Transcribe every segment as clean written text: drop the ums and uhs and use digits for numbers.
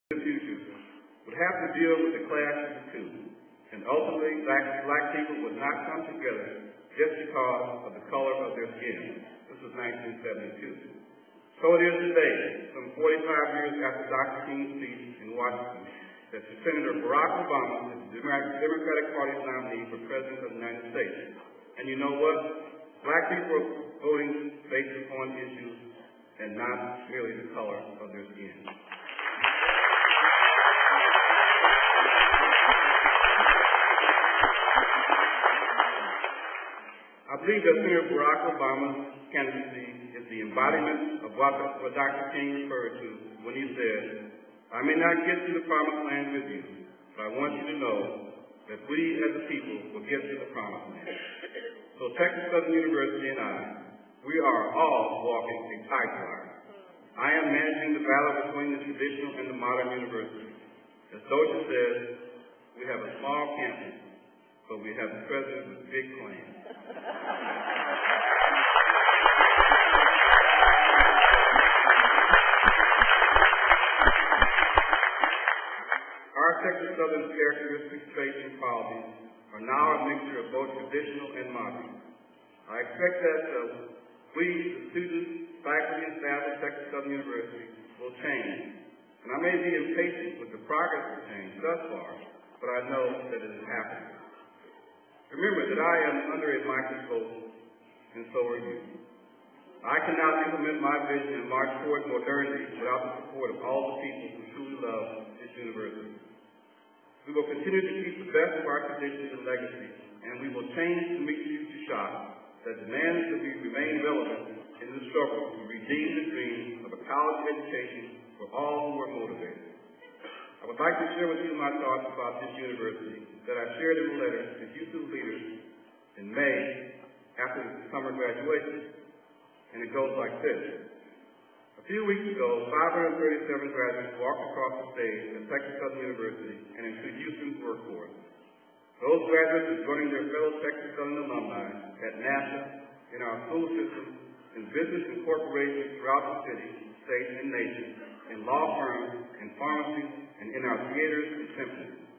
the future would have to deal with the clash of the two, and ultimately black people would not come together just because of the color of their skin. This was 1972. So it is today, some 45 years after Dr. King's speech in Washington, that Senator Barack Obama is the Democratic Party's nominee for President of the United States. And you know what? Black people are voting based upon issues and not merely the color of their skin. I believe that Senator Barack Obama's candidacy is the embodiment of what Dr. King referred to when he said, "I may not get to the promised land with you, but I want you to know that we as a people will get to the promised land." So Texas Southern University and we are all walking a tightrope. I am managing the battle between the traditional and the modern university. As Doja says, we have a small campus, but we have a president with big plans. Our Texas Southern characteristics, traits, and qualities are now a mixture of both traditional and modern. I expect that we, the students, faculty, and staff of Texas Southern University, will change. And I may be impatient with the progress of change thus far, but I know that it is happening. Remember that I am under a microscope, and so are you. I cannot implement my vision and march toward modernity without the support of all the people who truly love this university. We will continue to keep the best of our traditions and legacies, and we will change to meet the future shock that demands that we remain relevant in the struggle to redeem the dream of a college education for all who are motivated. I would like to share with you my thoughts about this university that I shared in a letter to Houston leaders in May after the summer graduation. And it goes like this. A few weeks ago, 537 graduates walked across the stage at Texas Southern University and into Houston's workforce. Those graduates are joining their fellow Texas Southern alumni at NASA, in our school system, in business and corporations throughout the city, state, and nation, in law firms, in pharmacies, and in our theaters and symphonies.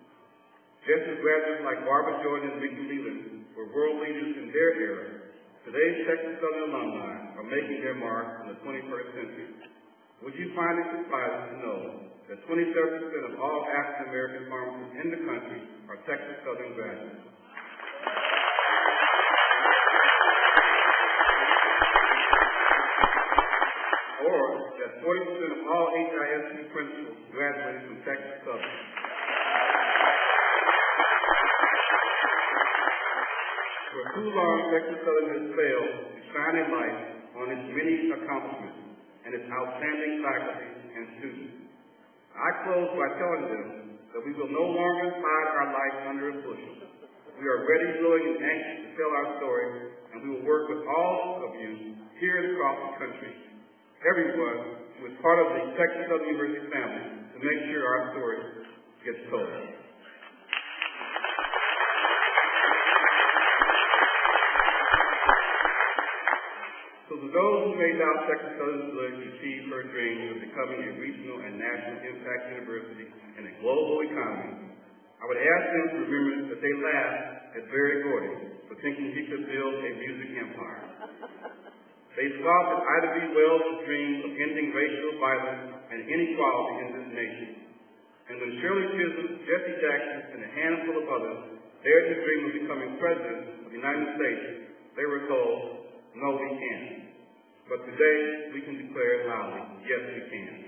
Just as graduates like Barbara Jordan and Mickey Leland were world leaders in their era, today's Texas Southern alumni are making their mark in the 21st century. Would you find it surprising to know that 27% of all African American pharmacists in the country are Texas Southern graduates? Or that 40% of all HISD principals graduated from Texas Southern. For too long, Texas Southern has failed to shine a light on its many accomplishments and its outstanding faculty and students. I close by telling them that we will no longer hide our light under a bushel. We are ready, willing, and anxious to tell our story, and we will work with all of you here and across the country, everyone who is part of the Texas Southern University family, to make sure our story gets told. So to those who may doubt Texas Southern's ability to achieve her dream of becoming a regional and national impact university in a global economy, I would ask them to remember that they laughed at Berry Gordy for thinking he could build a music empire. They scoffed at Ida B. Wells' dream of ending racial violence and inequality in this nation. And when Shirley Chisholm, Jesse Jackson, and a handful of others dared to dream of becoming president of the United States, they were told, "No, we can't." But today, we can declare loudly, yes, we can.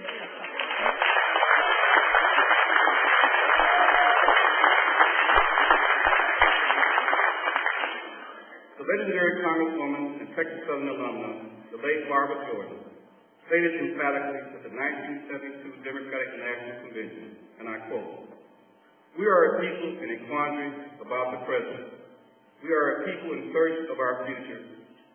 The legendary Congresswoman and Texas Southern alumna, the late Barbara Jordan, stated emphatically at the 1972 Democratic National Convention, and I quote, "We are a people in a quandary about the present. We are a people in search of our future.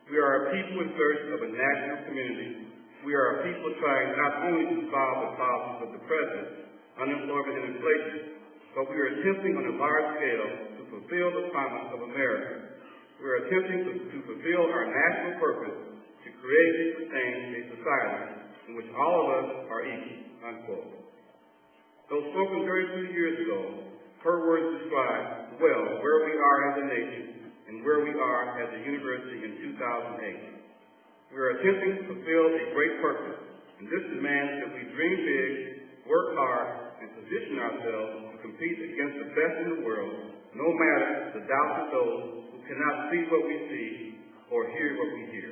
We are a people in search of a national community. We are a people trying not only to solve the problems of the present, unemployment and inflation, but we are attempting on a large scale to fulfill the promise of America. We are attempting to fulfill our national purpose to create and sustain a society in which all of us are equal," unquote. Though spoken 32 years ago, her words describe well where we are as a nation and where we are as a university in 2008. We are attempting to fulfill a great purpose, and this demands that we dream big, work hard, and position ourselves to compete against the best in the world, no matter the doubts of those who cannot see what we see or hear what we hear.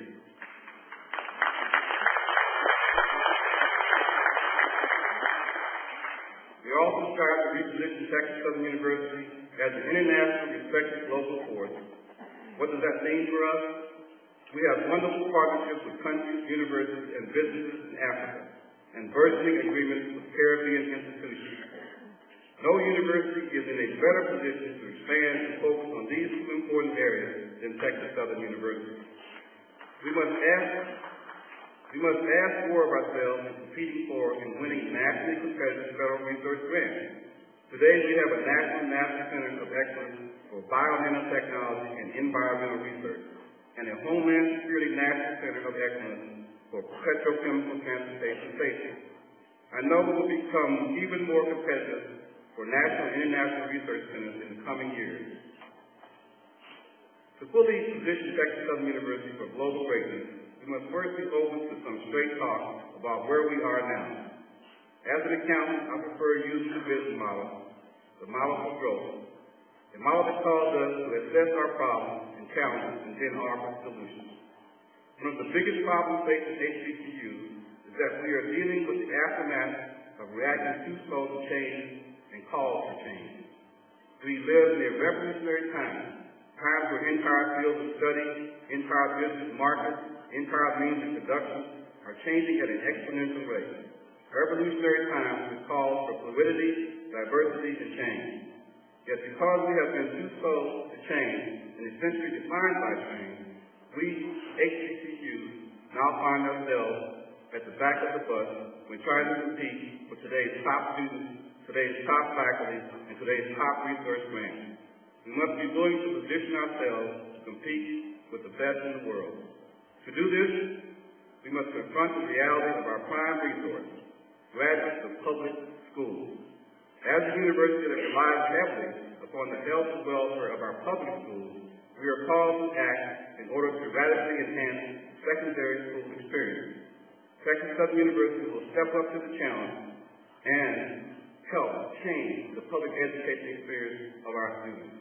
We also strive to reposition Texas Southern University as an internationally respected global force. What does that mean for us? We have wonderful partnerships with countries, universities, and businesses in Africa, and burgeoning agreements with Caribbean institutions. No university is in a better position to expand and focus on these two important areas than Texas Southern University. We must ask more of ourselves in competing for and winning nationally competitive federal research grants. Today, we have a National Center of Excellence for Bio-Nanotechnology and Environmental Research, and a Homeland Security National Center of Excellence for Petrochemical Transportation Safety. I know we will become even more competitive for national and international research centers in the coming years. To fully position Texas Southern University for global greatness, we must first be open to some straight talk about where we are now. As an accountant, I prefer using the business model, the model for growth, a model that calls us to assess our problems and challenges and then offer solutions. One of the biggest problems facing HBCUs is that we are dealing with the aftermath of reacting too slow to change and calls for change. We live in a revolutionary time, times where entire fields of study, entire business markets, entire means of production are changing at an exponential rate. Revolutionary times with calls for fluidity, diversity, and change. Yet because we have been too slow to change and essentially defined by change, we HBCUs now find ourselves at the back of the bus when trying to compete for today's top students, today's top faculty, and today's top research grants. We must be willing to position ourselves to compete with the best in the world. To do this, we must confront the reality of our prime resource, graduates of public schools. As a university that relies heavily upon the health and welfare of our public schools, we are called to act in order to radically enhance secondary school experience. Texas Southern University will step up to the challenge and help change the public education experience of our students.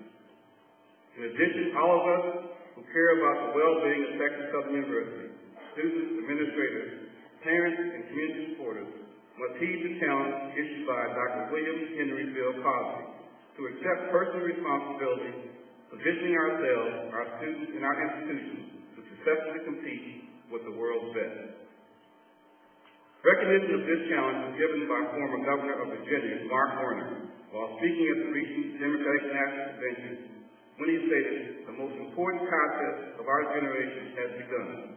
In addition, all of us who care about the well-being of Texas Southern University, students, administrators, parents, and community supporters, must heed the challenge issued by Dr. William Henry Bill Cosby to accept personal responsibility, positioning ourselves, our students, and our institutions to successfully compete with the world's best. Recognition of this challenge was given by former Governor of Virginia, Mark Warner, while speaking at the recent Democratic National Convention, when he stated, "The most important contest of our generation has begun.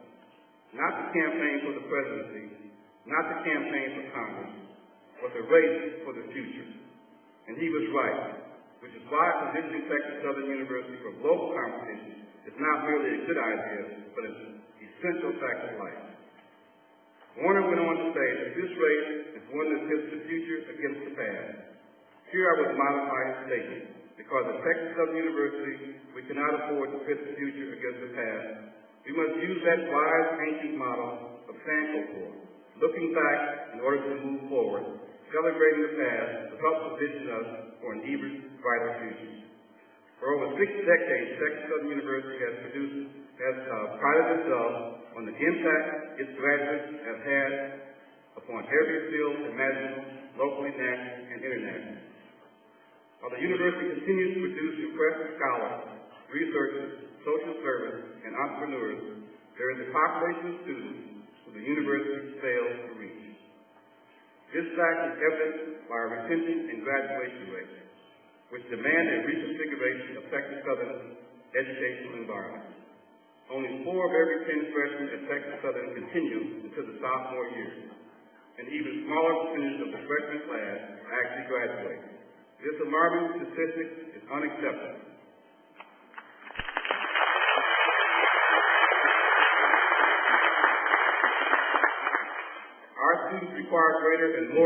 Not the campaign for the presidency, not the campaign for Congress, but the race for the future." And he was right, which is why positioning Texas Southern University for global competition is not merely a good idea, but an essential fact of life. Warner went on to say that this race is one that pits the future against the past. Here I would modify his statement, because at Texas Southern University, we cannot afford to pit the future against the past. We must use that wise ancient model of Sankofor, looking back in order to move forward, celebrating the past to help position us for an even brighter future. For over 6 decades, Texas Southern University has prided itself on the impact its graduates have had upon every field imaginable, locally, nationally, and internationally. While the university continues to produce impressive scholars, researchers, social service, and entrepreneurs, there is a population of students who the university fails to reach. This fact is evidenced by our retention and graduation rates, which demand a reconfiguration of Texas Southern's educational environment. Only 4 of every 10 freshmen at Texas Southern continue until the sophomore year. An even smaller percentage of the freshman class actually graduate. This alarming statistic is unacceptable. Our students require greater and more